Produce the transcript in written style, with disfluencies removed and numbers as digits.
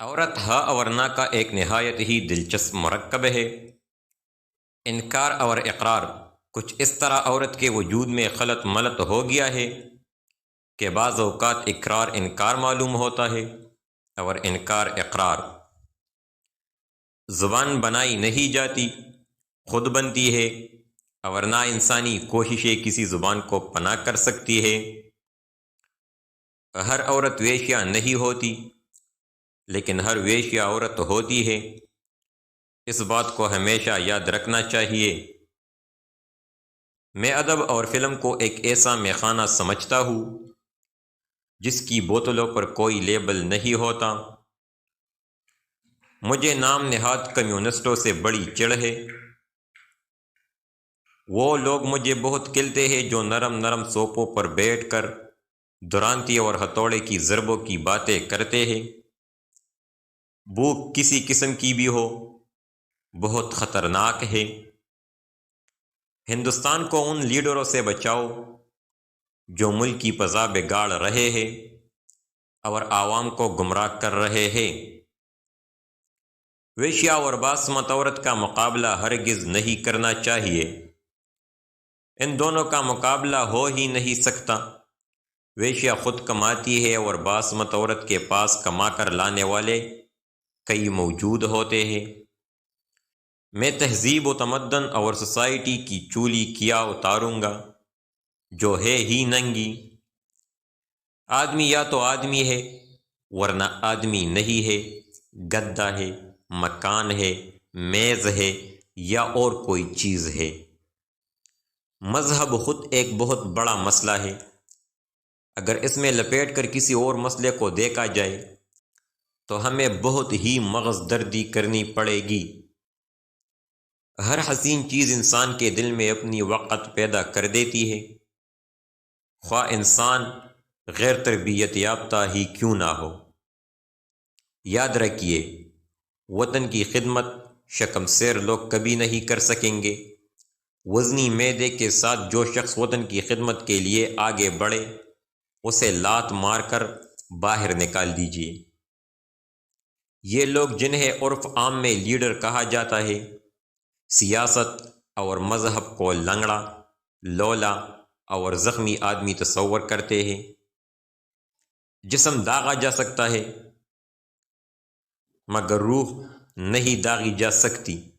عورت ہا اور نہ کا ایک نہایت ہی دلچسپ مرکب ہے۔ انکار اور اقرار کچھ اس طرح عورت کے وجود میں خلط ملط ہو گیا ہے کہ بعض اوقات اقرار انکار معلوم ہوتا ہے اور انکار اقرار۔ زبان بنائی نہیں جاتی، خود بنتی ہے، اور نہ انسانی کوششیں کسی زبان کو پناہ کر سکتی ہے۔ ہر عورت ویشیا نہیں ہوتی، لیکن ہر ویشیا عورت ہوتی ہے۔ اس بات کو ہمیشہ یاد رکھنا چاہیے۔ میں ادب اور فلم کو ایک ایسا میخانہ سمجھتا ہوں جس کی بوتلوں پر کوئی لیبل نہیں ہوتا۔ مجھے نام نہاد کمیونسٹوں سے بڑی چڑ ہے۔ وہ لوگ مجھے بہت کھلتے ہیں جو نرم نرم سوپوں پر بیٹھ کر درانتی اور ہتھوڑے کی ضربوں کی باتیں کرتے ہیں۔ بھوک کسی قسم کی بھی ہو، بہت خطرناک ہے۔ ہندوستان کو ان لیڈروں سے بچاؤ جو ملک کی فضا بگاڑ رہے ہیں اور عوام کو گمراہ کر رہے ہیں۔ ویشیا اور باسمت عورت کا مقابلہ ہرگز نہیں کرنا چاہیے۔ ان دونوں کا مقابلہ ہو ہی نہیں سکتا۔ ویشیا خود کماتی ہے اور باسمت عورت کے پاس کما کر لانے والے کئی موجود ہوتے ہیں۔ میں تہذیب و تمدن اور سوسائٹی کی چولی کیا اتاروں گا جو ہے ہی ننگی۔ آدمی یا تو آدمی ہے ورنہ آدمی نہیں ہے، گدا ہے، مکان ہے، میز ہے یا اور کوئی چیز ہے۔ مذہب خود ایک بہت بڑا مسئلہ ہے۔ اگر اس میں لپیٹ کر کسی اور مسئلے کو دیکھا جائے تو ہمیں بہت ہی مغز دردی کرنی پڑے گی۔ ہر حسین چیز انسان کے دل میں اپنی وقت پیدا کر دیتی ہے، خواہ انسان غیر تربیت یافتہ ہی کیوں نہ ہو۔ یاد رکھیے، وطن کی خدمت شکم سیر لوگ کبھی نہیں کر سکیں گے۔ وزنی معدے کے ساتھ جو شخص وطن کی خدمت کے لیے آگے بڑھے اسے لات مار کر باہر نکال دیجیے۔ یہ لوگ جنہیں عرف عام میں لیڈر کہا جاتا ہے، سیاست اور مذہب کو لنگڑا، لولا اور زخمی آدمی تصور کرتے ہیں۔ جسم داغا جا سکتا ہے مگر روح نہیں داغی جا سکتی۔